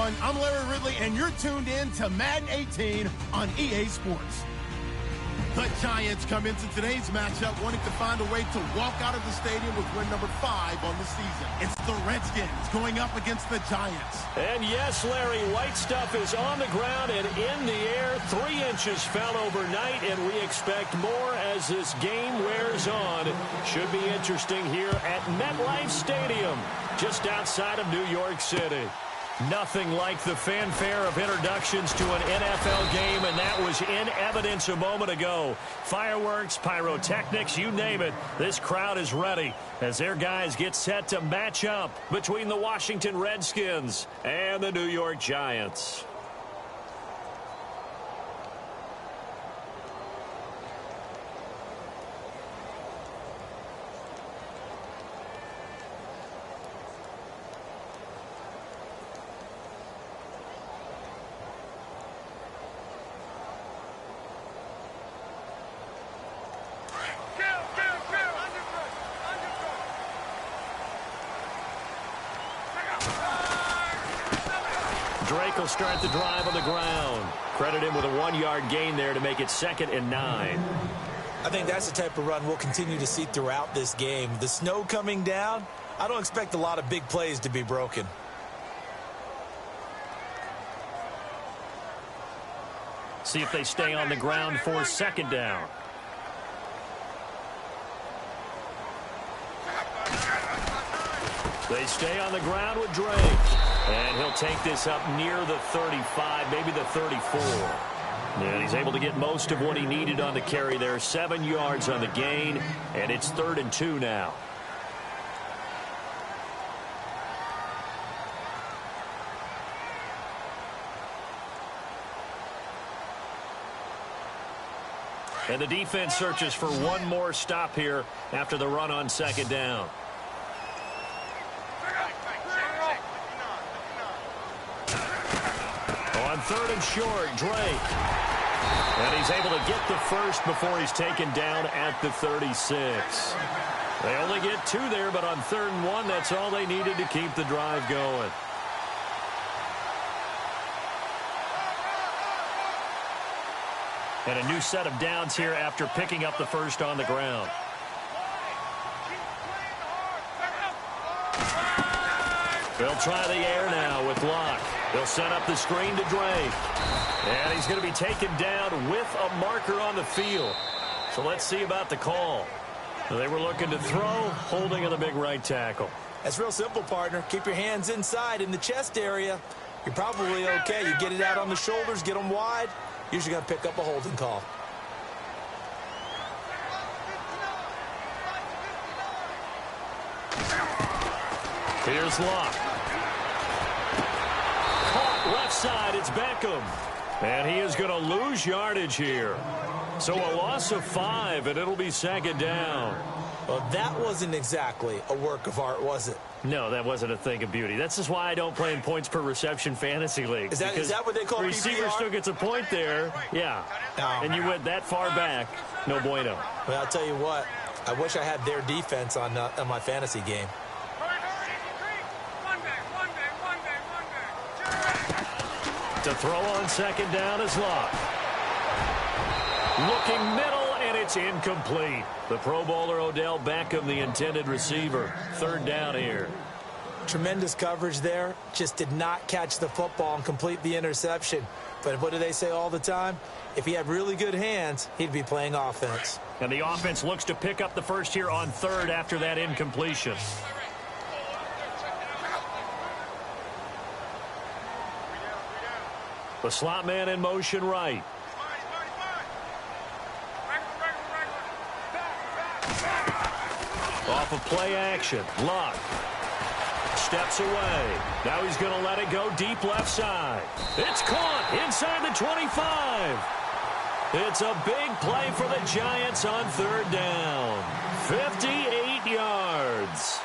everyone. I'm Larry Ridley, and you're tuned in to Madden 18 on EA Sports. The Giants come into today's matchup wanting to find a way to walk out of the stadium with win number 5 on the season. It's the Redskins going up against the Giants. And yes, Larry, white stuff is on the ground and in the air. 3 inches fell overnight, and we expect more as this game wears on. Should be interesting here at MetLife Stadium, just outside of New York City. Nothing like the fanfare of introductions to an NFL game, and that was in evidence a moment ago. Fireworks, pyrotechnics, you name it. This crowd is ready as their guys get set to match up between the Washington Redskins and the New York Giants. Drake will start the drive on the ground. Credit him with a 1-yard gain there to make it 2nd and 9. I think that's the type of run we'll continue to see throughout this game. The snow coming down, I don't expect a lot of big plays to be broken. See if they stay on the ground for 2nd down. They stay on the ground with Drake. And he'll take this up near the 35, maybe the 34. And he's able to get most of what he needed on the carry there. 7 yards on the gain, and it's 3rd and 2 now. And the defense searches for one more stop here after the run on 2nd down. On 3rd and short, Drake. And he's able to get the first before he's taken down at the 36. They only get 2 there, but on 3rd and 1, that's all they needed to keep the drive going. And a new set of downs here after picking up the first on the ground. They'll try the air now with Locke. They'll set up the screen to Drake. And he's going to be taken down with a marker on the field. So let's see about the call. They were looking to throw, holding on the big right tackle. That's real simple, partner. Keep your hands inside in the chest area. You're probably okay. You get it out on the shoulders, get them wide. Usually going to pick up a holding call. Here's Locke. Caught left side, it's Beckham. And he is going to lose yardage here. So a loss of 5, and it'll be 2nd down. Well, that wasn't exactly a work of art, was it? No, that wasn't a thing of beauty. That's just why I don't play in points per reception fantasy league. Is that what they call receiver PPR? still gets a point there. Yeah. Oh. And you went that far back. No bueno. Well, I'll tell you what. I wish I had their defense on my fantasy game. To throw on 2nd down is Locke. Looking middle, and it's incomplete. The Pro Bowler Odell Beckham, the intended receiver. 3rd down here. Tremendous coverage there. Just did not catch the football and complete the interception. But what do they say all the time? If he had really good hands, he'd be playing offense. And the offense looks to pick up the first here on 3rd after that incompletion. The slot man in motion right. Off of play action. Locke steps away. Now he's going to let it go deep left side. It's caught inside the 25. It's a big play for the Giants on 3rd down. 58 yards.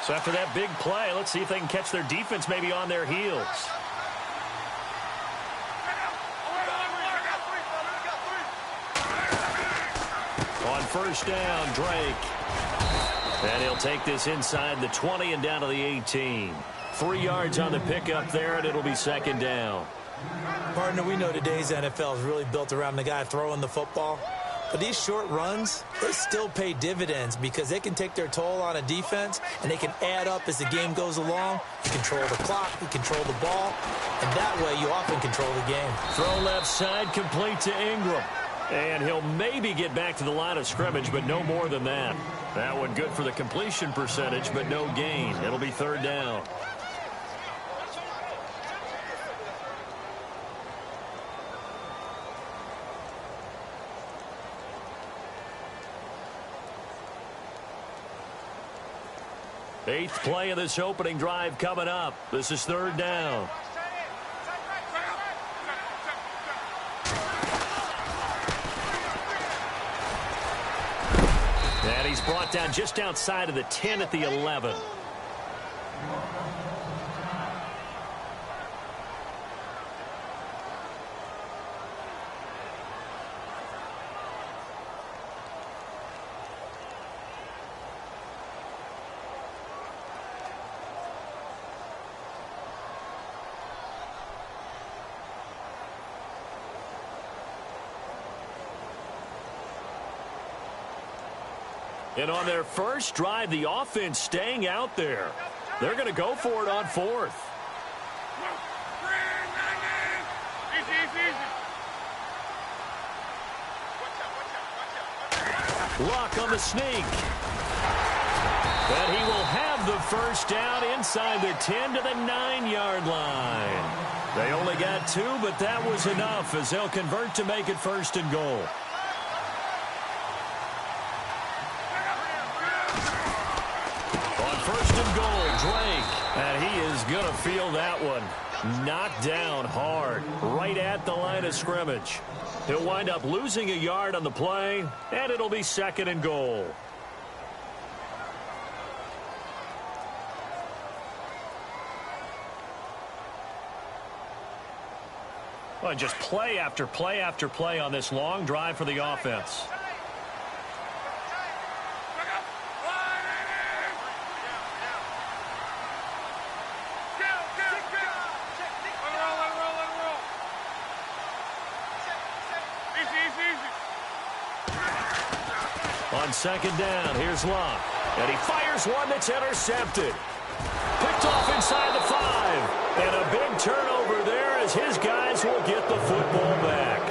So after that big play, let's see if they can catch their defense maybe on their heels. On first down, Drake. And he'll take this inside the 20 and down to the 18. 3 yards on the pickup there, and it'll be second down. Partner, we know today's NFL is really built around the guy throwing the football. But these short runs, they still pay dividends because they can take their toll on a defense, and they can add up as the game goes along. You control the clock, you control the ball, and that way you often control the game. Throw left side, complete to Ingram. And he'll maybe get back to the line of scrimmage, but no more than that. That one good for the completion percentage, but no gain. It'll be third down. Eighth play of this opening drive coming up. This is third down. And he's brought down just outside of the 10 at the 11. And on their first drive, the offense staying out there. They're going to go for it on fourth. Luck on the sneak. And he will have the first down inside the 10 to the 9-yard line. They only got 2, but that was enough as they'll convert to make it first and goal. First and goal, Drake. And he is going to feel that one. Knocked down hard, right at the line of scrimmage. He'll wind up losing a yard on the play, and it'll be second and goal. Well, just play after play after play on this long drive for the offense. On second down, here's Luck. And he fires one that's intercepted. Picked off inside the 5. And a big turnover there as his guys will get the football back.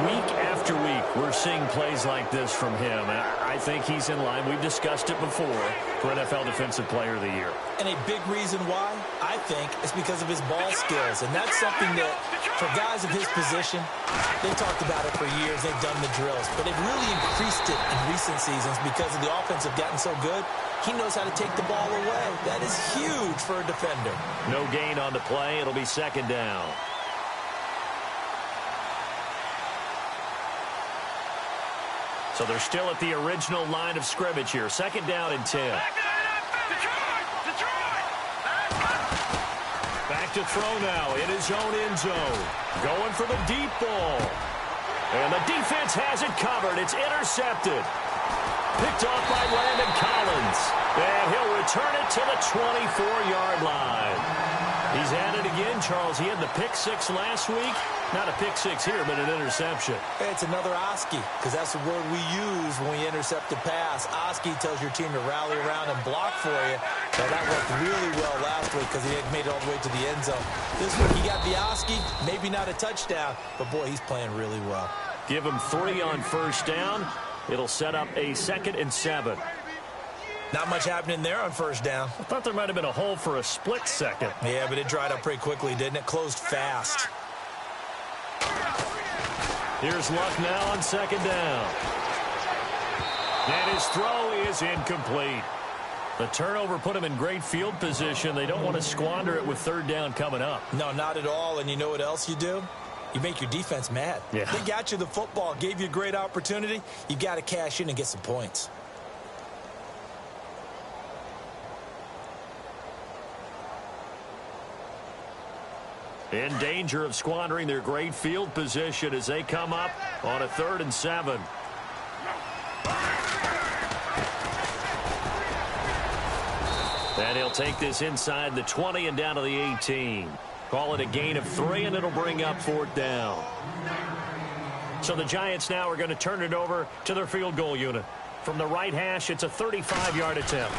Week after week, we're seeing plays like this from him. And I think he's in line. We've discussed it before for NFL Defensive Player of the Year. And a big reason why, I think, is because of his ball skills. And that's something that, for guys of his position, they've talked about it for years. They've done the drills. But they've really increased it in recent seasons because of the offense have gotten so good. He knows how to take the ball away. That is huge for a defender. No gain on the play. It'll be second down. So they're still at the original line of scrimmage here. Second down and 10. Back to throw now in his own end zone. Going for the deep ball. And the defense has it covered. It's intercepted. Picked off by Landon Collins. And he'll return it to the 24-yard line. He's at it again, Charles. He had the pick 6 last week. Not a pick 6 here, but an interception. It's another Oski, because that's the word we use when we intercept a pass. Oski tells your team to rally around and block for you. Now, that worked really well last week because he had made it all the way to the end zone. This week he got the Oski, maybe not a touchdown, but, boy, he's playing really well. Give him 3 on first down. It'll set up a 2nd and 7. Not much happening there on first down. I thought there might have been a hole for a split second. Yeah, but it dried up pretty quickly, didn't it? Closed fast. Here's Luck now on second down. And his throw is incomplete. The turnover put him in great field position. They don't want to squander it with third down coming up. No, not at all. And you know what else you do? You make your defense mad. Yeah. They got you the football, gave you a great opportunity. You got to cash in and get some points. in danger of squandering their great field position as they come up on a 3rd and 7. And he'll take this inside the 20 and down to the 18. Call it a gain of 3, and it'll bring up 4th down. So the Giants now are going to turn it over to their field goal unit. From the right hash, it's a 35-yard attempt.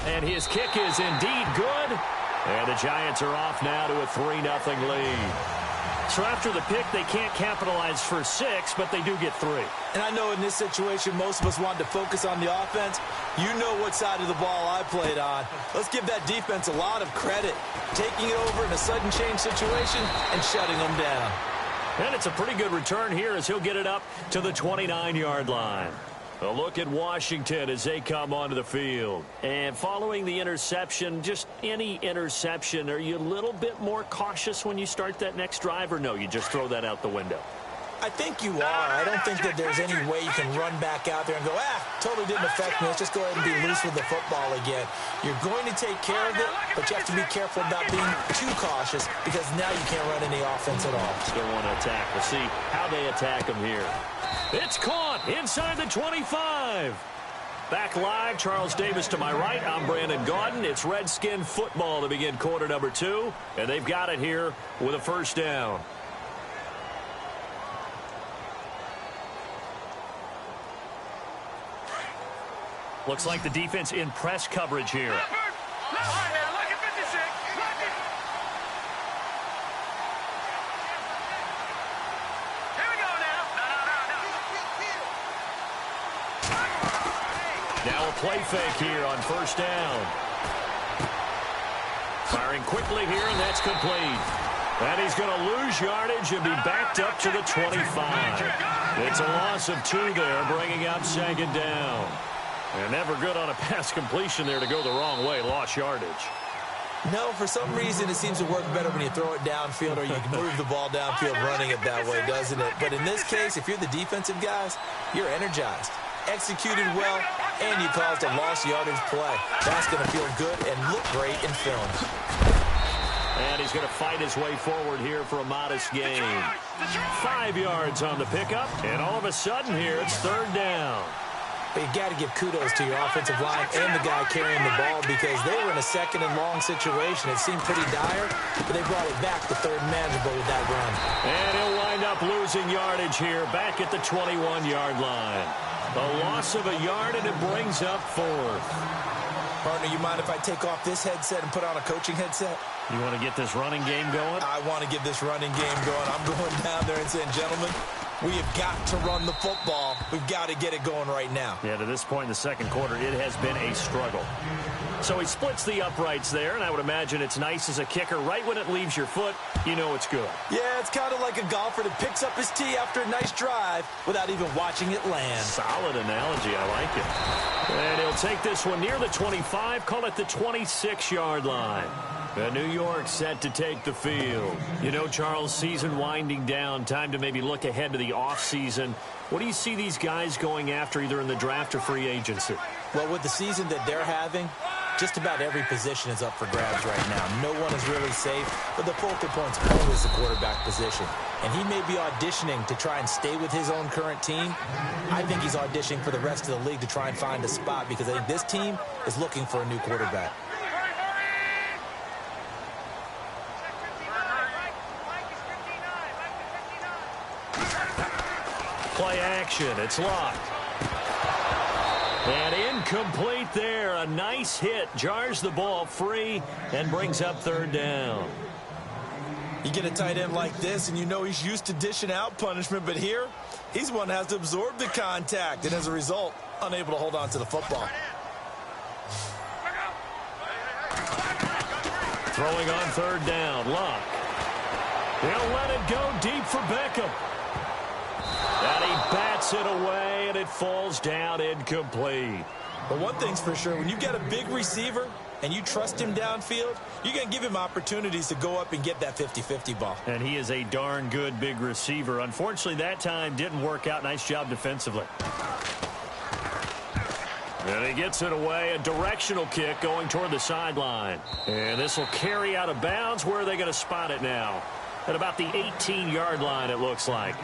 And his kick is indeed good. And the Giants are off now to a 3-0 lead. So after the pick, they can't capitalize for 6, but they do get 3. And I know in this situation, most of us wanted to focus on the offense. You know what side of the ball I played on. Let's give that defense a lot of credit. Taking it over in a sudden change situation and shutting them down. And it's a pretty good return here as he'll get it up to the 29-yard line. A look at Washington as they come onto the field. And following the interception, just any interception, are you a little bit more cautious when you start that next drive, or no, you just throw that out the window? I think you are. I don't think that there's any way you can run back out there and go, totally didn't affect me. Let's just go ahead and be loose with the football again. You're going to take care of it, but you have to be careful about being too cautious because now you can't run any offense at all. Still want to attack. We'll see how they attack him here. It's caught inside the 25. Back live, Charles Davis to my right. I'm Brandon Gaudin. It's Redskin football to begin quarter number 2, and they've got it here with a 1st down. Looks like the defense in press coverage here. Now a play fake here on 1st down. Firing quickly here, and that's complete. And he's going to lose yardage and be backed up to the 25. It's a loss of 2 there, bringing up 2nd down. And never good on a pass completion there to go the wrong way. Lost yardage. No, for some reason, it seems to work better when you throw it downfield or you can move the ball downfield running it that way, doesn't it? But in this case, if you're the defensive guys, you're energized, executed well, and you caused a lost yardage play. That's going to feel good and look great in film. And he's going to fight his way forward here for a modest gain. 5 yards on the pickup, and all of a sudden here, it's 3rd down. But you got to give kudos to your offensive line and the guy carrying the ball because they were in a 2nd and long situation. It seemed pretty dire, but they brought it back to 3rd and manageable with that run. And he'll wind up losing yardage here back at the 21-yard line. A loss of a yard, and it brings up 4th. Partner, you mind if I take off this headset and put on a coaching headset? You want to get this running game going? I want to get this running game going. I'm going down there and saying, gentlemen, we have got to run the football. We've got to get it going right now. Yeah, to this point in the 2nd quarter, it has been a struggle. So he splits the uprights there, and I would imagine it's nice as a kicker. Right when it leaves your foot, you know it's good. Yeah, it's kind of like a golfer that picks up his tee after a nice drive without even watching it land. Solid analogy. I like it. And he'll take this one near the 25, call it the 26-yard line. And New York set to take the field. You know, Charles, season winding down, time to maybe look ahead to the offseason. What do you see these guys going after either in the draft or free agency? Well, with the season that they're having, just about every position is up for grabs right now. No one is really safe, but the focal point's always the quarterback position. And he may be auditioning to try and stay with his own current team. I think he's auditioning for the rest of the league to try and find a spot because I think this team is looking for a new quarterback. Play action. It's locked. And incomplete there. A nice hit. Jars the ball free and brings up 3rd down. You get a tight end like this, and you know he's used to dishing out punishment, but here, he's one that has to absorb the contact, and as a result, unable to hold on to the football. Throwing on 3rd down. Luck. He'll let it go deep for Beckham. And he bats it away, and it falls down incomplete. But one thing's for sure, when you get a big receiver and you trust him downfield, you're going to give him opportunities to go up and get that 50-50 ball. And he is a darn good big receiver. Unfortunately, that time didn't work out. Nice job defensively. And he gets it away, a directional kick going toward the sideline. And this will carry out of bounds. Where are they going to spot it now? At about the 18-yard line, it looks like.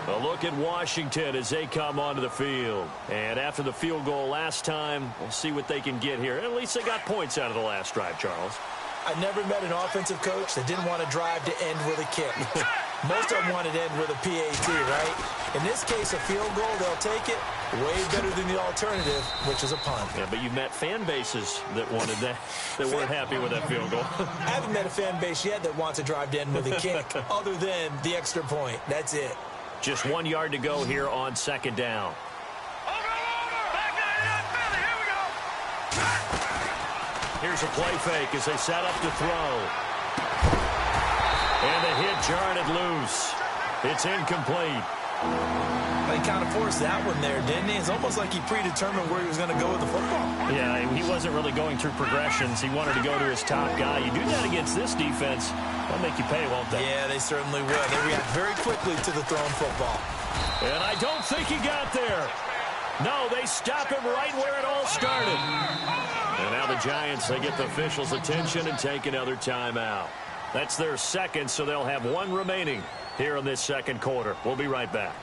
A look at Washington as they come onto the field. And after the field goal last time, we'll see what they can get here. At least they got points out of the last drive, Charles. I never met an offensive coach that didn't want to drive to end with a kick. Most of them wanted to end with a PAT, right? In this case, a field goal, they'll take it. Way better than the alternative, which is a punt. Yeah, but you met fan bases that wanted that, that weren't happy with that field goal. I haven't met a fan base yet that wants to drive to end with a kick, other than the extra point. That's it. Just 1 yard to go here on second down. Here's a play fake as they set up to throw. And the hit jarred it loose. It's incomplete. He kind of forced that one there, didn't he? It's almost like he predetermined where he was going to go with the football. Yeah, he wasn't really going through progressions. He wanted to go to his top guy. You do that against this defense, they'll make you pay, won't they? Yeah, they certainly will. They react very quickly to the thrown football. And I don't think he got there. No, they stop him right where it all started. And now the Giants, they get the officials' attention and take another timeout. That's their second, so they'll have one remaining here in this second quarter. We'll be right back.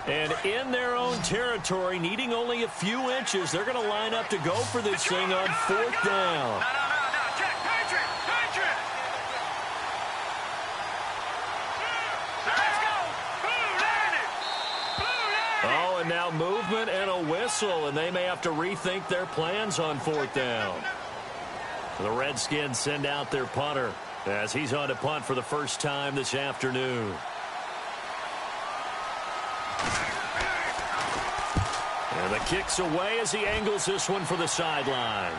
And in their own territory, needing only a few inches, they're going to line up to go for this thing on fourth down. Check, Patriot! Let's go! Blue landed! Oh, and now movement and a whistle, and they may have to rethink their plans on fourth down. The Redskins send out their punter as he's on to punt for the first time this afternoon. And the kick's away as he angles this one for the sideline.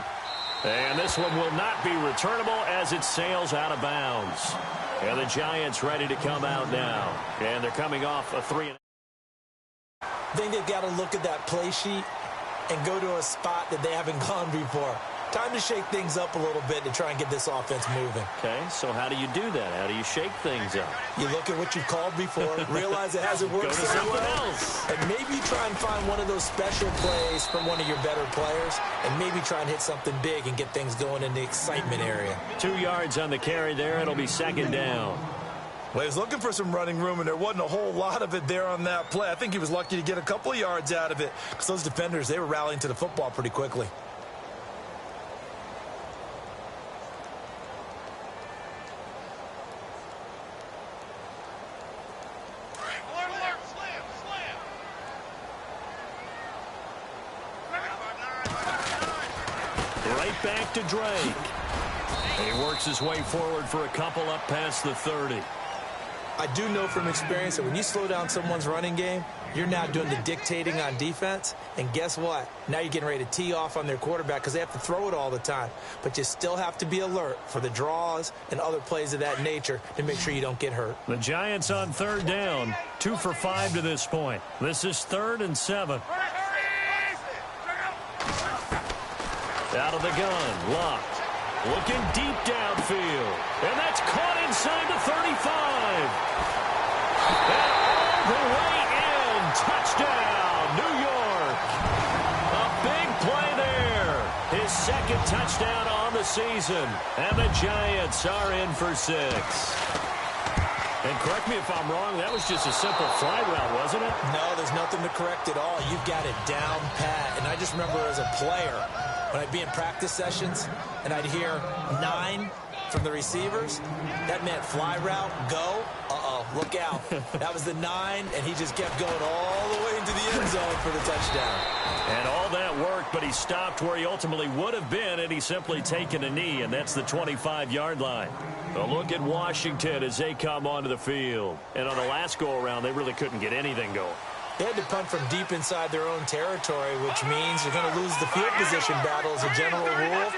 And this one will not be returnable as it sails out of bounds. And the Giants ready to come out now. And they're coming off a 3-and-out. I think they've got to look at that play sheet and go to a spot that they haven't gone before. Time to shake things up a little bit to try and get this offense moving. Okay, so how do you do that? How do you shake things up? You look at what you've called before, realize it hasn't worked Go to so something well, else. and maybe try and find one of those special plays from one of your better players, and maybe try and hit something big and get things going in the excitement area. 2 yards on the carry there. It'll be second down. Well, he was looking for some running room, and there wasn't a whole lot of it there on that play. I think he was lucky to get a couple of yards out of it because those defenders, they were rallying to the football pretty quickly. Right back to Drake. He works his way forward for a couple up past the 30. I do know from experience that when you slow down someone's running game, you're now doing the dictating on defense. And guess what? Now you're getting ready to tee off on their quarterback because they have to throw it all the time. But you still have to be alert for the draws and other plays of that nature to make sure you don't get hurt. The Giants on third down, 2 for 5 to this point. This is 3rd and 7. Out of the gun, locked. Looking deep downfield. And that's caught inside the 35. And all the way in. Touchdown, New York. A big play there. His second touchdown on the season. And the Giants are in for 6. And correct me if I'm wrong, that was just a simple fly route, wasn't it? No, there's nothing to correct at all. You've got it down pat. And I just remember as a player, when I'd be in practice sessions and I'd hear 9 from the receivers, that meant fly route, go, look out. That was the 9, and he just kept going all the way into the end zone for the touchdown. And all that worked, but he stopped where he ultimately would have been, and he's simply taken a knee, and that's the 25-yard line. A look at Washington as they come onto the field. And on the last go-around, they really couldn't get anything going. They had to punt from deep inside their own territory, which means you're going to lose the field position battle as a general rule.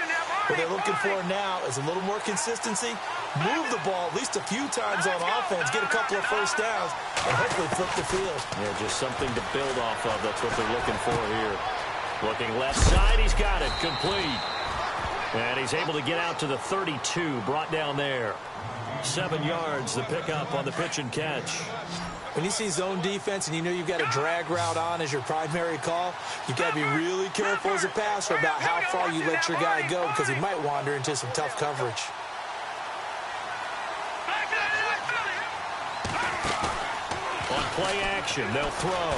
What they're looking for now is a little more consistency, move the ball at least a few times on offense, get a couple of first downs, and hopefully flip the field. Yeah, just something to build off of. That's what they're looking for here. Looking left side, he's got it, complete. And he's able to get out to the 32, brought down there. 7 yards, the pickup on the pitch and catch. When you see zone defense and you know you've got a drag route on as your primary call, you've got to be really careful as a passer about how far you let your guy go because he might wander into some tough coverage. On play action, they'll throw.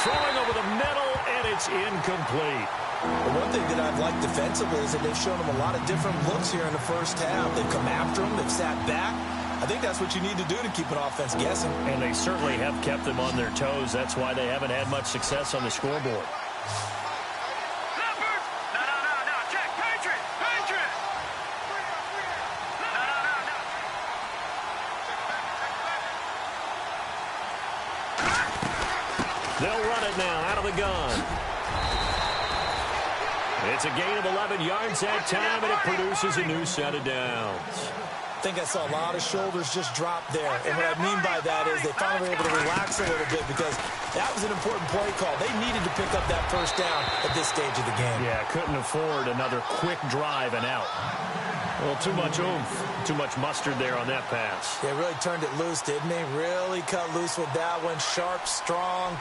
Throwing over the middle, and it's incomplete. Well, one thing that I've liked defensively is that they've shown him a lot of different looks here in the first half. They've come after him. They've sat back. I think that's what you need to do to keep an offense guessing. And they certainly have kept them on their toes. That's why they haven't had much success on the scoreboard. They'll run it now out of the gun. It's a gain of 11 yards that time, and it produces a new set of downs. I think I saw a lot of shoulders just drop there. And what I mean by that is they finally were able to relax a little bit because that was an important play call. They needed to pick up that first down at this stage of the game. Yeah, couldn't afford another quick drive and out. Well, too much oomph, too much mustard there on that pass. They really turned it loose, didn't they? Really cut loose with that one. Sharp, strong.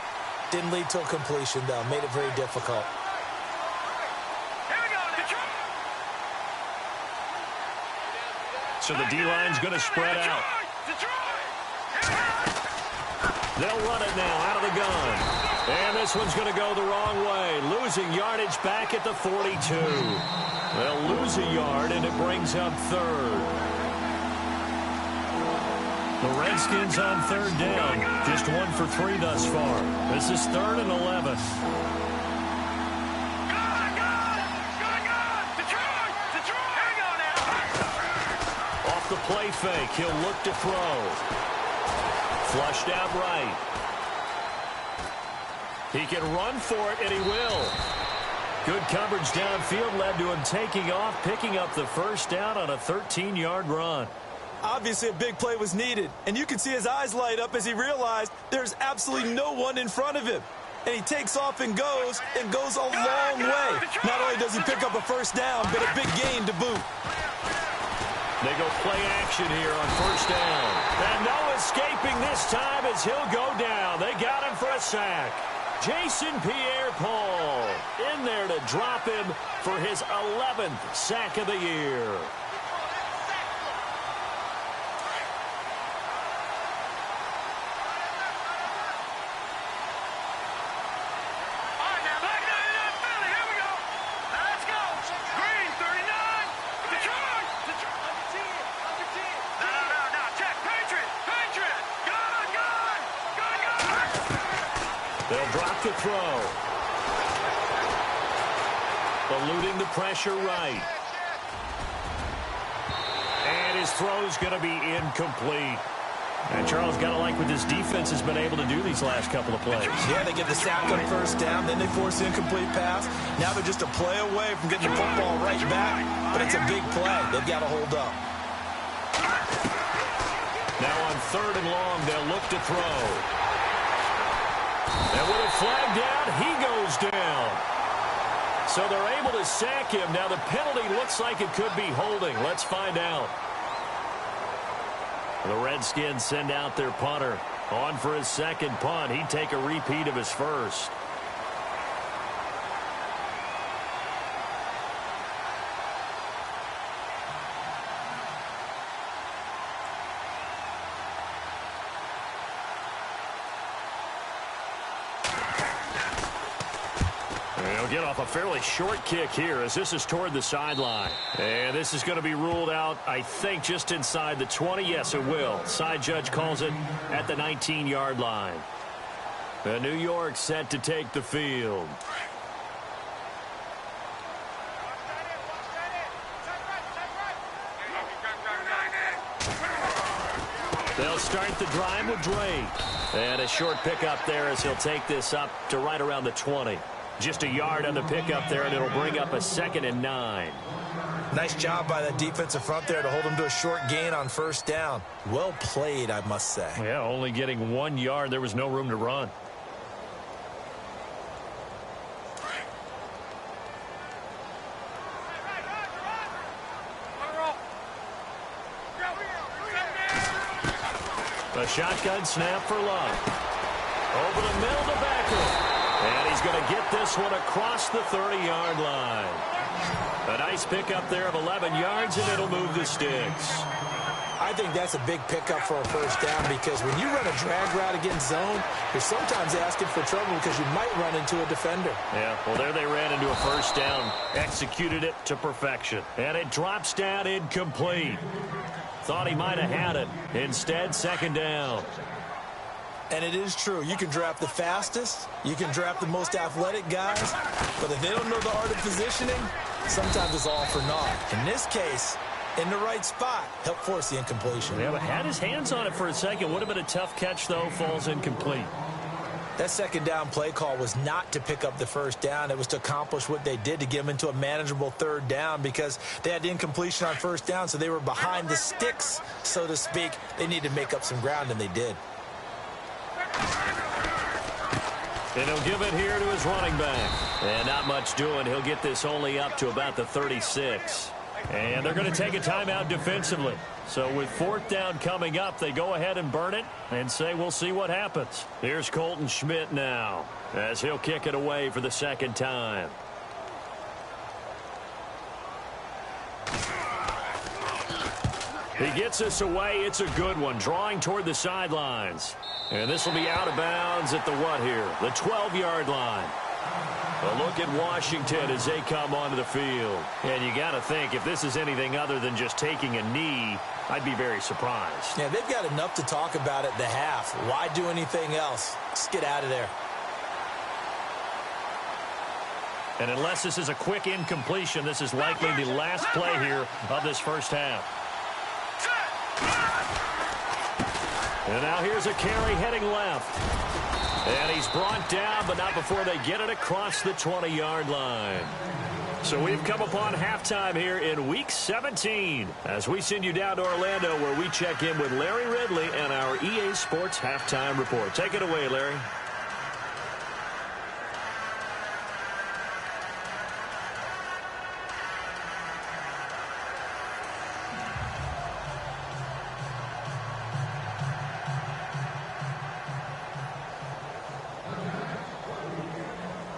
Didn't lead to a completion, though. Made it very difficult. So the D-line's going to spread out. They'll run it now out of the gun. And this one's going to go the wrong way. Losing yardage back at the 42. They'll lose a yard, and it brings up third. The Redskins on third down. Just 1 for 3 thus far. This is 3rd and 11. The play fake. He'll look to throw. Flushed out right. He can run for it, and he will. Good coverage downfield led to him taking off, picking up the first down on a 13-yard run. Obviously, a big play was needed, and you can see his eyes light up as he realized there's absolutely no one in front of him. And he takes off and goes a long way. Not only does he pick up a first down, but a big gain to boot. They go play action here on first down. And no escaping this time as he'll go down. They got him for a sack. Jason Pierre-Paul in there to drop him for his 11th sack of the year. They'll drop the throw. Eluding the pressure right. And his throw's going to be incomplete. And Charles, got to like what this defense has been able to do these last couple of plays. Yeah, they get the sack on first down, then they force the incomplete pass. Now they're just a play away from getting the football right back. But it's a big play. They've got to hold up. Now on 3rd and long, they'll look to throw. And with a flag down, he goes down. So they're able to sack him. Now the penalty looks like it could be holding. Let's find out. The Redskins send out their punter. On for his second punt. He'd take a repeat of his first. They'll get off a fairly short kick here as this is toward the sideline. And this is going to be ruled out, I think, just inside the 20. Yes, it will. Side judge calls it at the 19-yard line. The New York set to take the field. They'll start the drive with Drake. And a short pickup there as he'll take this up to right around the 20. Just a yard on the pickup there, and it'll bring up a 2nd and 9. Nice job by that defensive front there to hold him to a short gain on first down. Well played, I must say. Yeah, only getting 1 yard. There was no room to run. A shotgun snap for Love. Over the middle to Becker. And he's going to get this one across the 30-yard line. A nice pickup there of 11 yards, and it'll move the sticks. I think that's a big pickup for a first down because when you run a drag route against zone, you're sometimes asking for trouble because you might run into a defender. Yeah, well, there they ran into a first down, executed it to perfection. And it drops down incomplete. Thought he might have had it. Instead, second down. And it is true. You can draft the fastest. You can draft the most athletic guys. But if they don't know the art of positioning, sometimes it's all for naught. In this case, in the right spot, help force the incompletion. Yeah, but had his hands on it for a second. Would have been a tough catch, though. Falls incomplete. That second down play call was not to pick up the first down. It was to accomplish what they did, to get them into a manageable third down because they had incompletion on first down, so they were behind the sticks, so to speak. They needed to make up some ground, and they did. And he'll give it here to his running back. And not much doing. He'll get this only up to about the 36. And they're going to take a timeout defensively. So with fourth down coming up, they go ahead and burn it and say we'll see what happens. Here's Colton Schmidt now as he'll kick it away for the second time. He gets us away. It's a good one, drawing toward the sidelines. And this will be out of bounds at the what here? The 12-yard line. A look at Washington as they come onto the field. And you got to think, if this is anything other than just taking a knee, I'd be very surprised. Yeah, they've got enough to talk about at the half. Why do anything else? Just get out of there. And unless this is a quick incompletion, this is likely the last play here of this first half. And now here's a carry heading left. And he's brought down, but not before they get it across the 20-yard line. So we've come upon halftime here in Week 17 as we send you down to Orlando where we check in with Larry Ridley and our EA Sports Halftime Report. Take it away, Larry.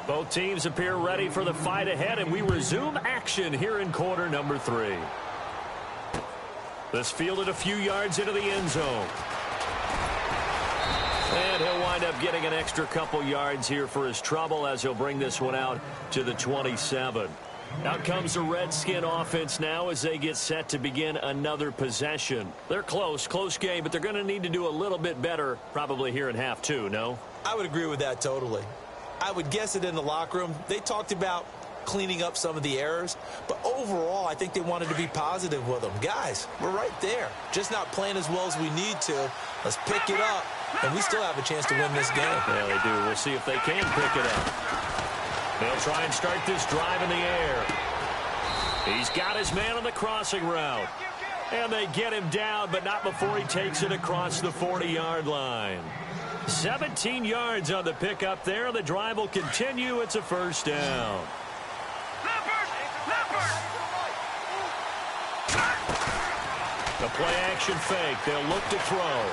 Both teams appear ready for the fight ahead, and we resume action here in quarter number 3. This fielded a few yards into the end zone. And he'll wind up getting an extra couple yards here for his trouble as he'll bring this one out to the 27. Out comes the Redskin offense now as they get set to begin another possession. They're close game, but they're going to need to do a little bit better probably here in half 2, no? I would agree with that totally. I would guess it in the locker room. They talked about cleaning up some of the errors, but overall, I think they wanted to be positive with them. Guys, we're right there. Just not playing as well as we need to. Let's pick it up, and we still have a chance to win this game. Yeah, they do. We'll see if they can pick it up. They'll try and start this drive in the air. He's got his man on the crossing route. And they get him down, but not before he takes it across the 40-yard line. 17 yards on the pickup there. The drive will continue. It's a first down. The play-action fake. They'll look to throw.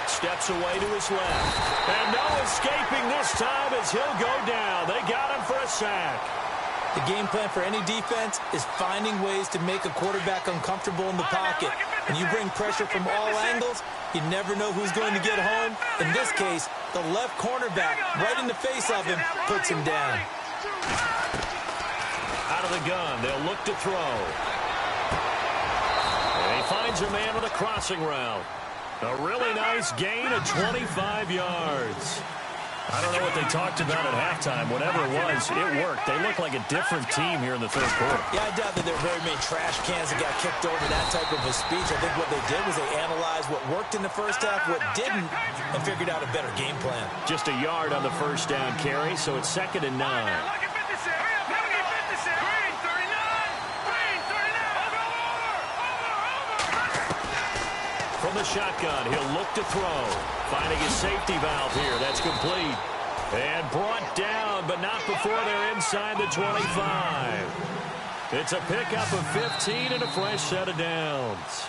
Steps away to his left. And no escaping this time as he'll go down. They got him for a sack. The game plan for any defense is finding ways to make a quarterback uncomfortable in the pocket. When you bring pressure from all angles, you never know who's going to get home. In this case, the left cornerback, right in the face of him, puts him down. Out of the gun, they'll look to throw. And he finds a man with a crossing route. A really nice gain of 25 yards. I don't know what they talked about at halftime. Whatever it was, it worked. They look like a different team here in the third quarter. Yeah, I doubt that there are very many trash cans that got kicked over that type of a speech. I think what they did was they analyzed what worked in the first half, what didn't, and figured out a better game plan. Just a yard on the first down carry, so it's 2nd and 9. From the shotgun, he'll look to throw. Finding his safety valve here. That's complete. And brought down, but not before they're inside the 25. It's a pickup of 15 and a fresh set of downs.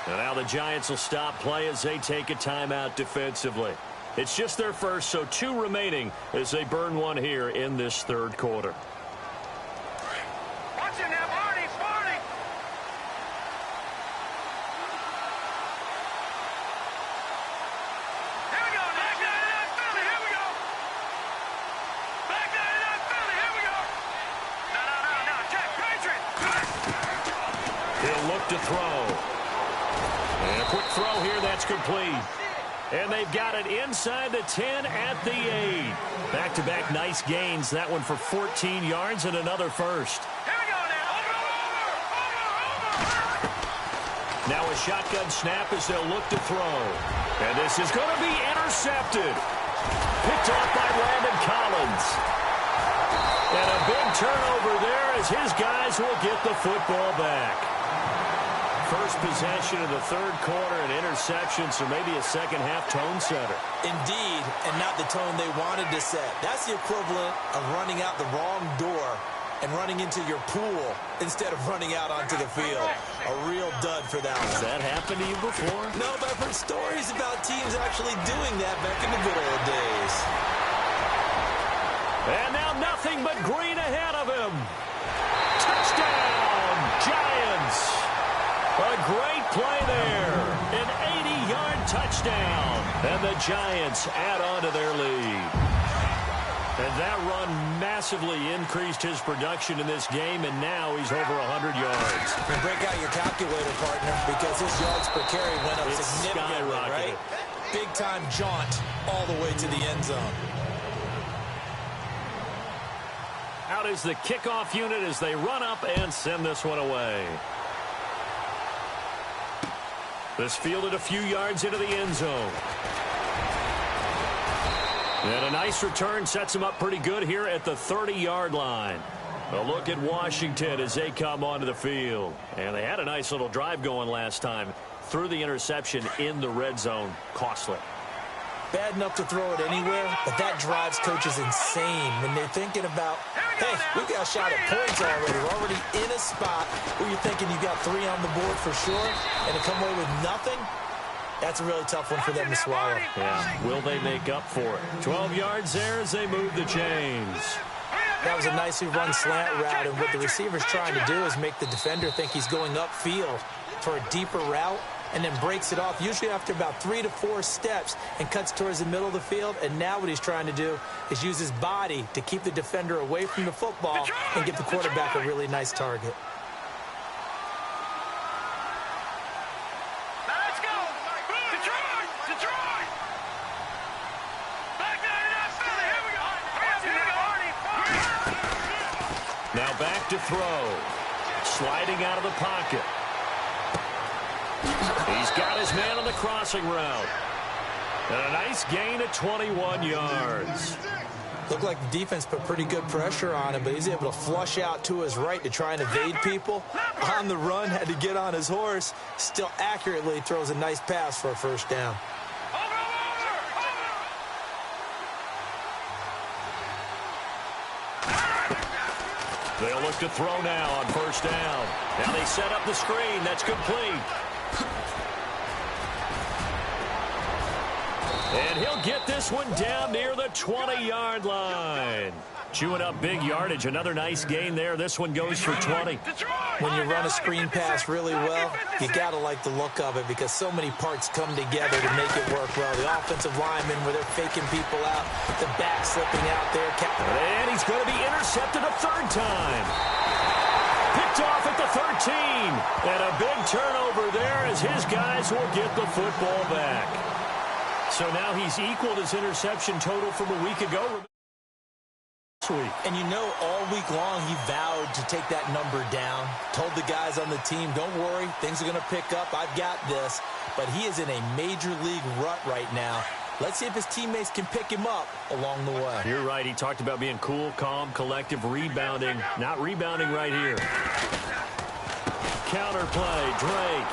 And now the Giants will stop play as they take a timeout defensively. It's just their first, so 2 remaining as they burn one here in this third quarter. Watch him now, Barney, Barney. Here we go, back 99 Philly, here we go. Back 99 Philly, here we go. No, check, Patriot. He'll look to throw. And a quick throw here, that's complete. And they've got it inside the 10 at the 8. Back-to-back nice gains. That one for 14 yards and another first. Here we go now. Over. Now a shotgun snap as they'll look to throw. And this is going to be intercepted. Picked off by Landon Collins. And a big turnover there as his guys will get the football back. First possession of the third quarter, an interception, so maybe a second-half tone setter. Indeed, and not the tone they wanted to set. That's the equivalent of running out the wrong door and running into your pool instead of running out onto the field. A real dud for that one. Has that happened to you before? No, but I've heard stories about teams actually doing that back in the good old days. And now nothing but green ahead of him. Touchdown, Giants. A great play there. An 80-yard touchdown. And the Giants add on to their lead. And that run massively increased his production in this game, and now he's over 100 yards. And break out your calculator, partner, because his yards per carry went up significantly, right? Big-time jaunt all the way to the end zone. Out is the kickoff unit as they run up and send this one away. This fielded a few yards into the end zone. And a nice return sets him up pretty good here at the 30-yard line. A look at Washington as they come onto the field. And they had a nice little drive going last time. Threw the interception in the red zone. Costly. Bad enough to throw it anywhere, but that drives coaches insane when they're thinking about, hey, we've got a shot at points already. We're already in a spot where you're thinking you've got 3 on the board for sure, and to come away with nothing, that's a really tough one for them to swallow. Yeah, will they make up for it? 12 yards there as they move the chains. That was a nicely run slant route, and what the receiver's trying to do is make the defender think he's going upfield for a deeper route, and then breaks it off, usually after about 3 to 4 steps, and cuts towards the middle of the field. And now what he's trying to do is use his body to keep the defender away from the football and give the quarterback a really nice target. Let's go. Detroit. Back 99 Philly, here we go. Now back to throw. Sliding out of the pocket. He's got his man on the crossing route. And a nice gain of 21 yards. Looked like the defense put pretty good pressure on him, but he's able to flush out to his right to try and evade people. On the run, had to get on his horse. Still accurately throws a nice pass for a first down. They'll look to throw now on first down. Now they set up the screen. That's complete. And he'll get this one down near the 20-yard line. Chewing up big yardage. Another nice gain there. This one goes for 20. When you run a screen pass really well, you got to like the look of it because so many parts come together to make it work well. The offensive linemen where they're faking people out, the back slipping out there. And he's going to be intercepted a third time. Picked off at the 13. And a big turnover there as his guys will get the football back. So now he's equaled his interception total from a week ago. And you know, all week long he vowed to take that number down. Told the guys on the team, don't worry, things are going to pick up. I've got this. But he is in a major league rut right now. Let's see if his teammates can pick him up along the way. You're right. He talked about being cool, calm, collective, rebounding. Not rebounding right here. Counterplay, Drake.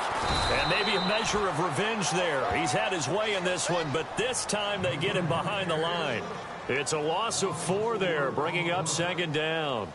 And maybe a measure of revenge there. He's had his way in this one, but this time they get him behind the line. It's a loss of 4 there, bringing up second down.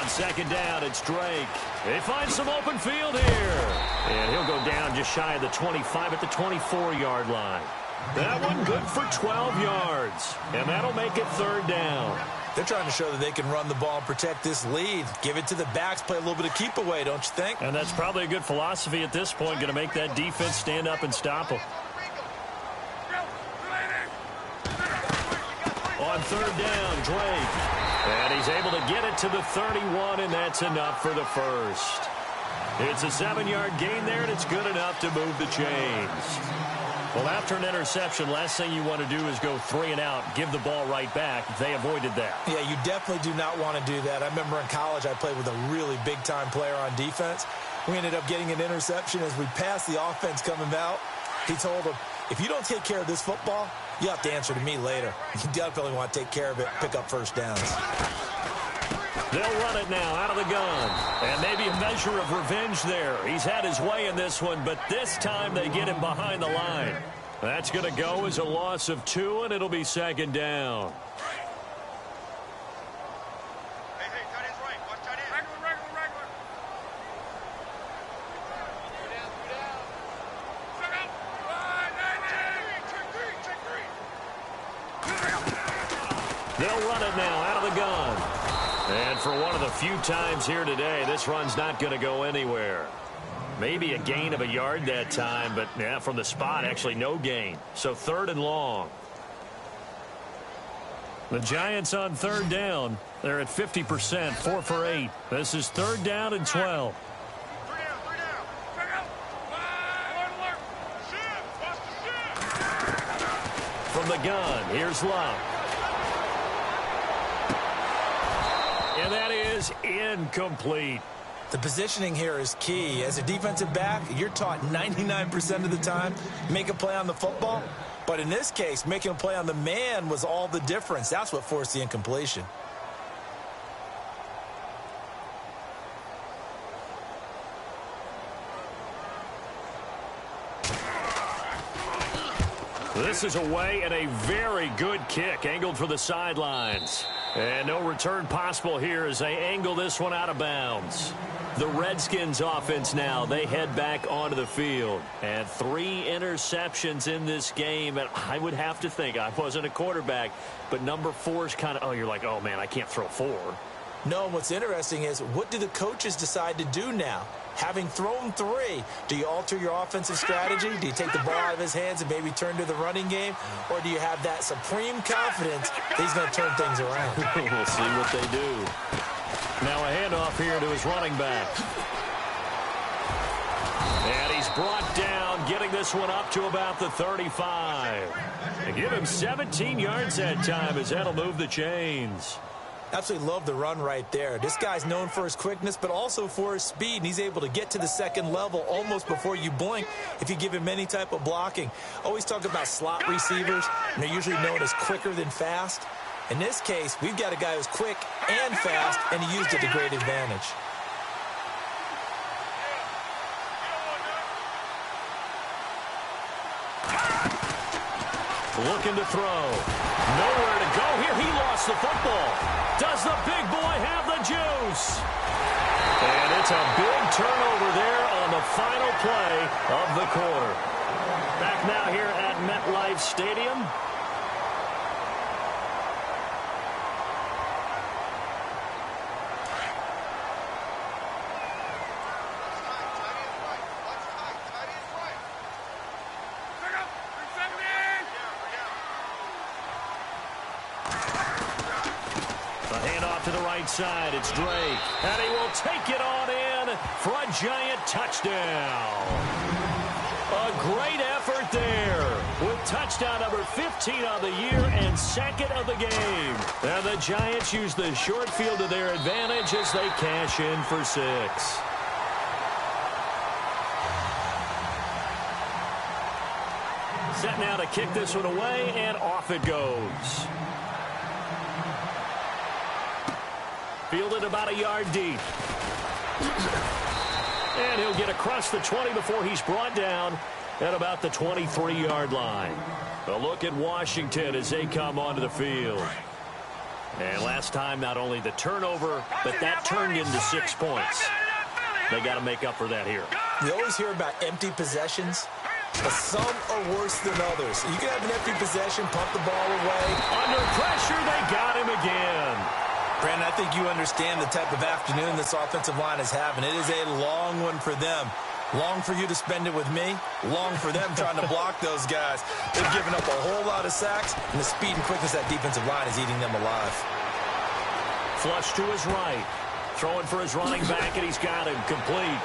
On second down, it's Drake. They find some open field here. And he'll go down just shy of the 25 at the 24-yard line. That one good for 12 yards. And that'll make it third down. They're trying to show that they can run the ball and protect this lead. Give it to the backs, play a little bit of keep away, don't you think? And that's probably a good philosophy at this point, going to make that defense stand up and stop them. On third down, Drake. And he's able to get it to the 31, and that's enough for the first. It's a 7-yard gain there, and it's good enough to move the chains. Well, after an interception, last thing you want to do is go 3 and out, give the ball right back. They avoided that. Yeah, you definitely do not want to do that. I remember in college I played with a really big-time player on defense. We ended up getting an interception as we passed the offense coming out. He told him, if you don't take care of this football, you have to answer to me later. You definitely want to take care of it, pick up first downs. They'll run it now out of the gun. And maybe a measure of revenge there. He's had his way in this one, but this time they get him behind the line. That's going to go as a loss of 2, and it'll be second down. They'll run it now out of the gun. And for one of the few times here today, this run's not going to go anywhere. Maybe a gain of a yard that time, but yeah, from the spot, actually no gain. So third and long. The Giants on third down. They're at 50%, 4 for 8. This is third down and 12. From the gun, here's Love. And that is incomplete. The positioning here is key. As a defensive back, you're taught 99% of the time, make a play on the football. But in this case, making a play on the man was all the difference. That's what forced the incompletion. This is away and a very good kick, angled for the sidelines. And no return possible here as they angle this one out of bounds. The Redskins offense now, they head back onto the field. And 3 interceptions in this game. And I would have to think, I wasn't a quarterback, but number 4 is kind of, oh, you're like, oh, man, I can't throw 4. No, and what's interesting is, what do the coaches decide to do now? Having thrown 3, do you alter your offensive strategy? Do you take the ball out of his hands and maybe turn to the running game? Or do you have that supreme confidence that he's going to turn things around? We'll see what they do. Now a handoff here to his running back. And he's brought down, getting this one up to about the 35. They give him 17 yards that time as that'll move the chains. Absolutely love the run right there. This guy's known for his quickness, but also for his speed. And he's able to get to the second level almost before you blink if you give him any type of blocking. Always talk about slot receivers, and they're usually known as quicker than fast. In this case, we've got a guy who's quick and fast, and he used it to great advantage. Looking to throw. Nowhere to go here. He lost the football. Does the big boy have the juice? And it's a big turnover there on the final play of the quarter. Back now here at MetLife Stadium. Side, it's Drake, and he will take it on in for a giant touchdown. A great effort there with touchdown number 15 on the year and second of the game. And the Giants use the short field to their advantage as they cash in for 6. Set now to kick this one away, and off it goes. Fielded about a yard deep. And he'll get across the 20 before he's brought down at about the 23-yard line. A look at Washington as they come onto the field. And last time, not only the turnover, but that turned into 6 points. They got to make up for that here. You always hear about empty possessions, but some are worse than others. You can have an empty possession, pump the ball away. Under pressure, they got him again. Brandon, I think you understand the type of afternoon this offensive line is having. It is a long one for them. Long for you to spend it with me. Long for them trying to block those guys. They've given up a whole lot of sacks, and the speed and quickness of that defensive line is eating them alive. Flush to his right. Throwing for his running back, and he's got him complete.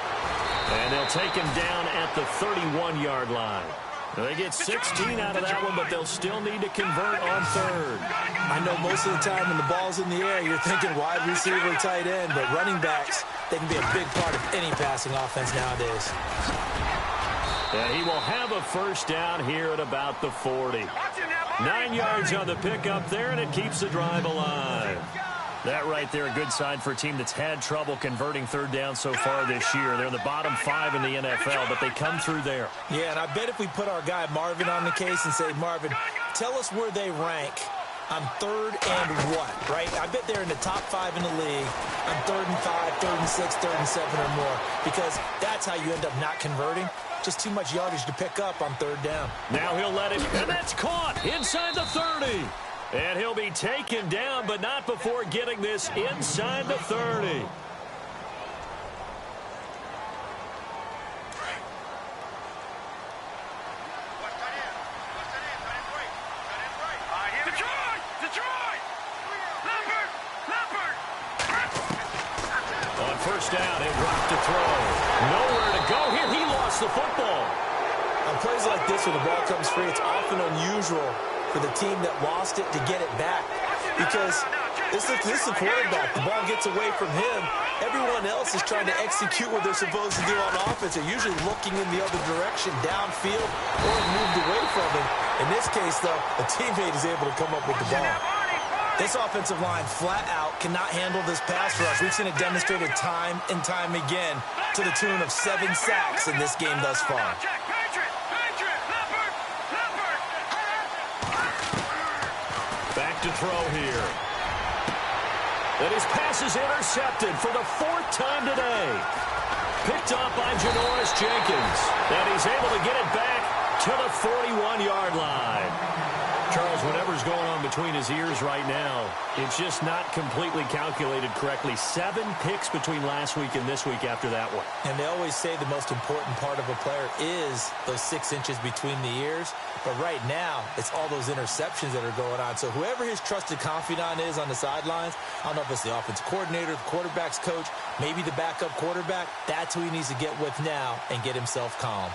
And they'll take him down at the 31-yard line. They get 16 out of that one, but they'll still need to convert on third. I know most of the time when the ball's in the air, you're thinking wide receiver, tight end, but running backs, they can be a big part of any passing offense nowadays. And he will have a first down here at about the 40. 9 yards on the pickup there, and it keeps the drive alive. That right there, a good sign for a team that's had trouble converting third down so far this year. They're in the bottom 5 in the NFL, but they come through there. Yeah, and I bet if we put our guy Marvin on the case and say, Marvin, tell us where they rank on third and what, right? I bet they're in the top 5 in the league on 3rd and 5, 3rd and 6, 3rd and 7 or more, because that's how you end up not converting. Just too much yardage to pick up on third down. Now he'll let it, and that's caught inside the 30. And he'll be taken down, but not before getting this inside the 30. On first down, he'll drop to throw. Nowhere to go here. He lost the football. On plays like this where the ball comes free, it's often unusual for the team that lost it to get it back, because this is the quarterback. The ball gets away from him. Everyone else is trying to execute what they're supposed to do on offense. They're usually looking in the other direction, downfield, or moved away from him. In this case, though, a teammate is able to come up with the ball. This offensive line flat out cannot handle this pass rush. We've seen it demonstrated time and time again to the tune of 7 sacks in this game thus far. Back to throw here. And his pass is intercepted for the 4th time today. Picked up by Janoris Jenkins. And he's able to get it back to the 41-yard line. Charles, whatever's going on between his ears right now, it's just not completely calculated correctly. 7 picks between last week and this week after that one. And they always say the most important part of a player is those 6 inches between the ears. But right now, it's all those interceptions that are going on. So whoever his trusted confidant is on the sidelines, I don't know if it's the offensive coordinator, the quarterback's coach, maybe the backup quarterback, that's who he needs to get with now and get himself calm.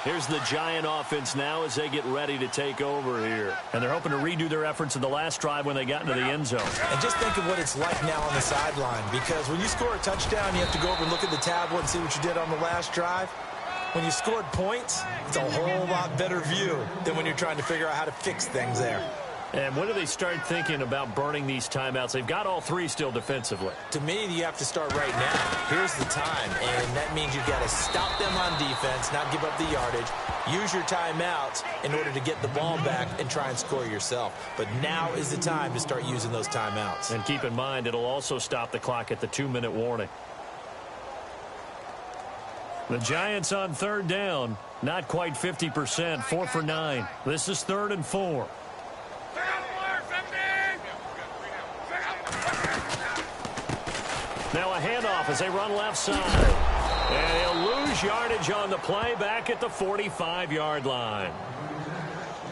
Here's the Giant offense now as they get ready to take over here. And they're hoping to redo their efforts in the last drive when they got into the end zone. And just think of what it's like now on the sideline, because when you score a touchdown, you have to go over and look at the tablet and see what you did on the last drive. When you scored points, it's a whole lot better view than when you're trying to figure out how to fix things there. And when do they start thinking about burning these timeouts? They've got all 3 still defensively. To me, you have to start right now. Here's the time, and that means you've got to stop them on defense, not give up the yardage, use your timeouts in order to get the ball back and try and score yourself. But now is the time to start using those timeouts. And keep in mind, it'll also stop the clock at the 2-minute warning. The Giants on third down, not quite 50%, 4 for 9. This is 3rd and 4. Now a handoff as they run left side. And he'll lose yardage on the play back at the 45-yard line.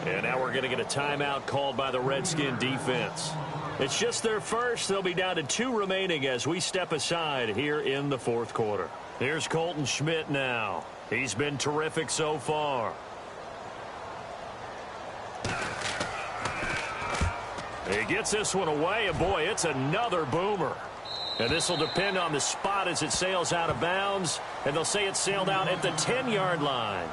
And now we're going to get a timeout called by the Redskin defense. It's just their first. They'll be down to 2 remaining as we step aside here in the 4th quarter. Here's Colton Schmidt now. He's been terrific so far. He gets this one away, and boy, it's another boomer. And this will depend on the spot as it sails out of bounds. And they'll say it sailed out at the 10-yard line.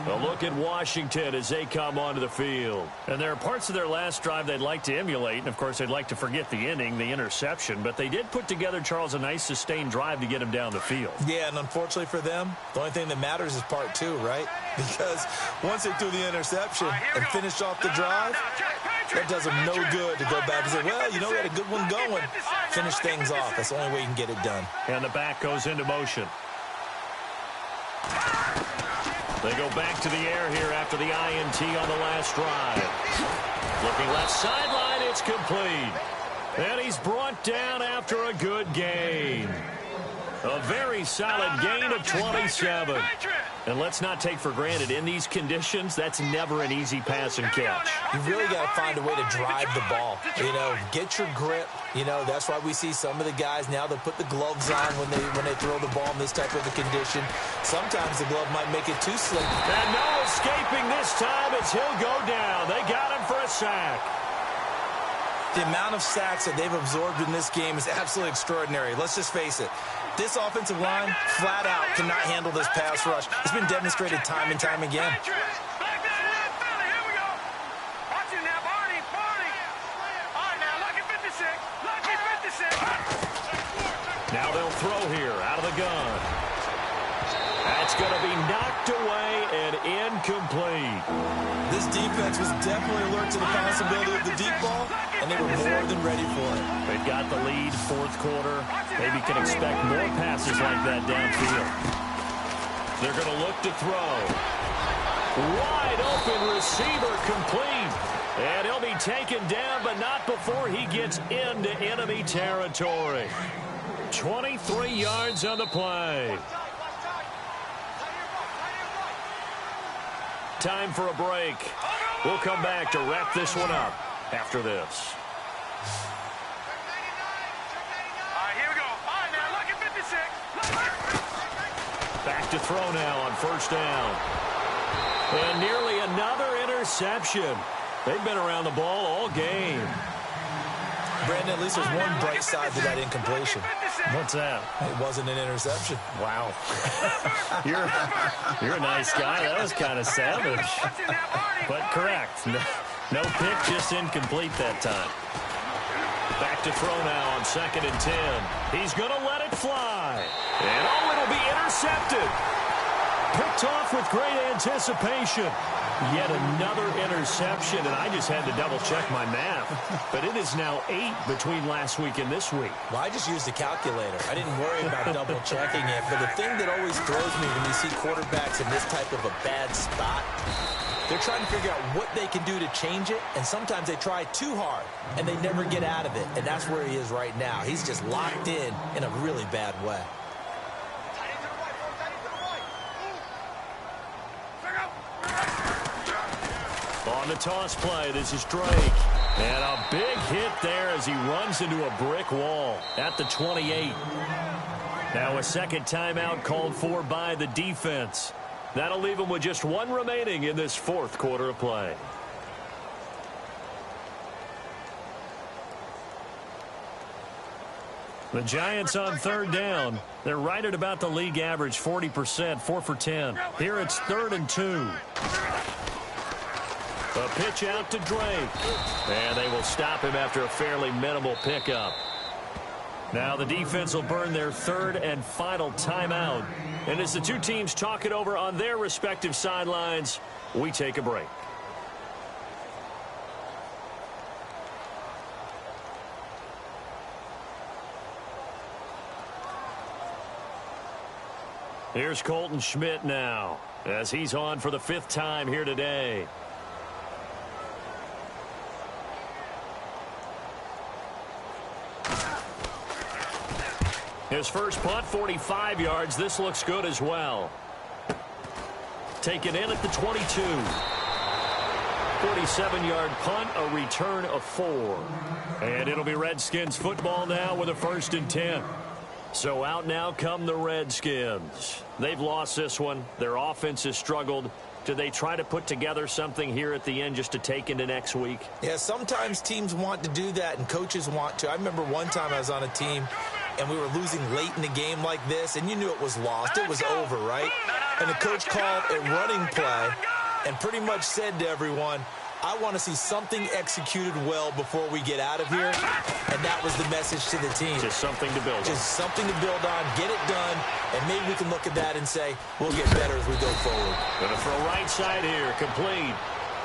A look at Washington as they come onto the field. And there are parts of their last drive they'd like to emulate. And, of course, they'd like to forget the inning, the interception. But they did put together, Charles, a nice sustained drive to get him down the field. Yeah, and unfortunately for them, the only thing that matters is part two, right? Because once they threw the interception and finished off the drive, that does them no good to go back and say, well, you know, we had a good one going. Finish things off. That's the only way you can get it done. And the back goes into motion. They go back to the air here after the INT on the last drive. Looking left sideline, it's complete. And he's brought down after a good gain. A very solid gain of 27. And let's not take for granted, in these conditions, that's never an easy pass and catch. You really got to find a way to drive the ball. You know, get your grip. You know, that's why we see some of the guys now, they'll put the gloves on when they throw the ball in this type of a condition. Sometimes the glove might make it too slick. And no escaping this time as he'll go down. They got him for a sack. The amount of sacks that they've absorbed in this game is absolutely extraordinary. Let's just face it. This offensive line, flat out, cannot handle this pass rush. It's been demonstrated time and time again. Now they'll throw here out of the gun. That's going to be knocked away and incomplete. This defense was definitely alert to the possibility of the deep ball, and they were more than ready for it. They've got the lead, fourth quarter. Maybe can expect more passes like that downfield. They're going to look to throw. Wide open receiver complete. And he'll be taken down, but not before he gets into enemy territory. 23 yards on the play. Time for a break. We'll come back to wrap this one up after this. All right, here we go. All right, now look at 56. Back to throw now on first down. And nearly another interception. They've been around the ball all game. Brandon, at least there's one bright side to that incompletion. What's that? It wasn't an interception. Wow. You're a nice guy. That was kind of savage. But correct. No pick, just incomplete that time. Back to throw now on 2nd and 10. He's going to let it fly. And it'll be intercepted. Picked off with great anticipation. Yet another interception, and I just had to double-check my math. But it is now 8 between last week and this week. Well, I just used a calculator. I didn't worry about double-checking it. But the thing that always throws me when you see quarterbacks in this type of a bad spot, they're trying to figure out what they can do to change it, and sometimes they try too hard, and they never get out of it. And that's where he is right now. He's just locked in a really bad way. On the toss play, this is Drake. And a big hit there as he runs into a brick wall at the 28. Now a second timeout called for by the defense. That'll leave him with just one remaining in this fourth quarter of play. The Giants on third down. They're right at about the league average, 40%, 4 for 10. Here it's 3rd and 2. A pitch out to Drake. And they will stop him after a fairly minimal pickup. Now the defense will burn their third and final timeout. And as the two teams talk it over on their respective sidelines, we take a break. Here's Colton Schmidt now, as he's on for the 5th time here today. His first punt, 45 yards. This looks good as well. Taken in at the 22. 47-yard punt, a return of 4. And it'll be Redskins football now with a 1st and 10. So out now come the Redskins. They've lost this one. Their offense has struggled. Do they try to put together something here at the end just to take into next week? Yeah, sometimes teams want to do that and coaches want to. I remember one time I was on a team and we were losing late in the game like this, and you knew it was lost. It was over, right? And the coach called a running play and pretty much said to everyone, I want to see something executed well before we get out of here. And that was the message to the team. Just something to build on. Just something to build on, get it done, and maybe we can look at that and say, we'll get better as we go forward. Going to throw right side here, complete.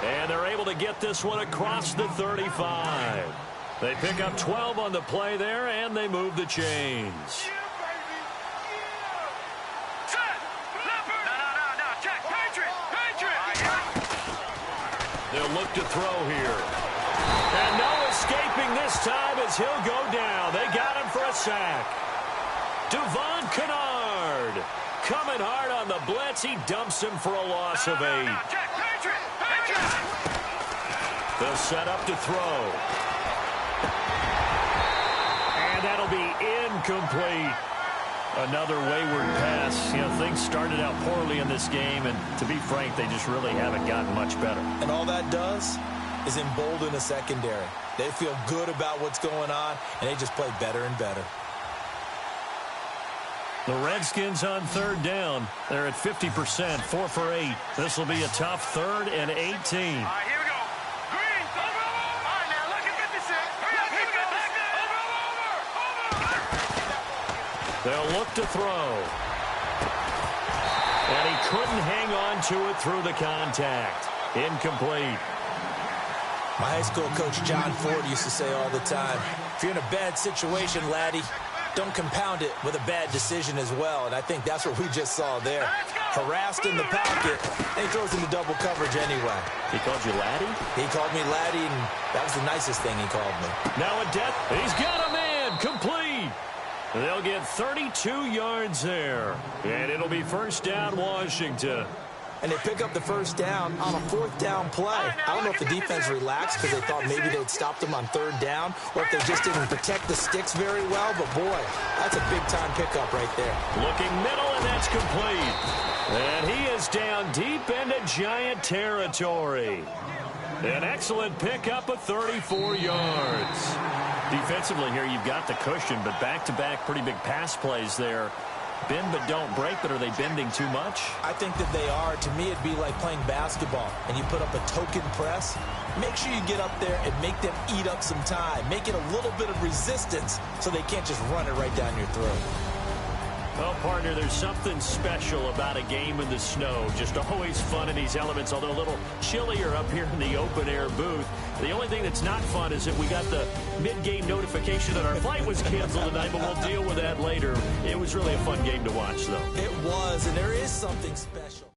And they're able to get this one across the 35. They pick up 12 on the play there, and they move the chains. They'll look to throw here. And no escaping this time as he'll go down. They got him for a sack. Devon Kennard coming hard on the blitz. He dumps him for a loss of 8. They'll set up to throw. And that'll be incomplete. Another wayward pass. You know, things started out poorly in this game, and to be frank, they just really haven't gotten much better. And all that does is embolden the secondary. They feel good about what's going on, and they just play better and better. The Redskins on third down. They're at 50%, 4 for 8. This will be a tough 3rd and 18. All right, here we go. Green, over. All right, now look at 56. Hurry up, here we go. Over. They'll look to throw. And he couldn't hang on to it through the contact. Incomplete. My high school coach, John Ford, used to say all the time, if you're in a bad situation, laddie, don't compound it with a bad decision as well. And I think that's what we just saw there. Harassed in the pocket, and he throws into double coverage anyway. He called you laddie? He called me laddie, and that was the nicest thing he called me. Now a death. He's got a man. Complete. They'll get 32 yards there. And it'll be first down, Washington. And they pick up the first down on a 4th down play. I don't know if the defense relaxed because they thought maybe they'd stopped them on 3rd down, or if they just didn't protect the sticks very well. But, boy, that's a big-time pickup right there. Looking middle, and that's complete. And he is down deep into Giant territory. An excellent pickup of 34 yards. Defensively here, you've got the cushion, but back-to-back pretty big pass plays there. Bend but don't break, but are they bending too much? I think that they are. To me, it'd be like playing basketball, and you put up a token press. Make sure you get up there and make them eat up some time. Make it a little bit of resistance so they can't just run it right down your throat. Well, partner, there's something special about a game in the snow. Just always fun in these elements, although a little chillier up here in the open-air booth. The only thing that's not fun is that we got the mid-game notification that our flight was canceled tonight, but we'll deal with that later. It was really a fun game to watch, though. It was, and there is something special.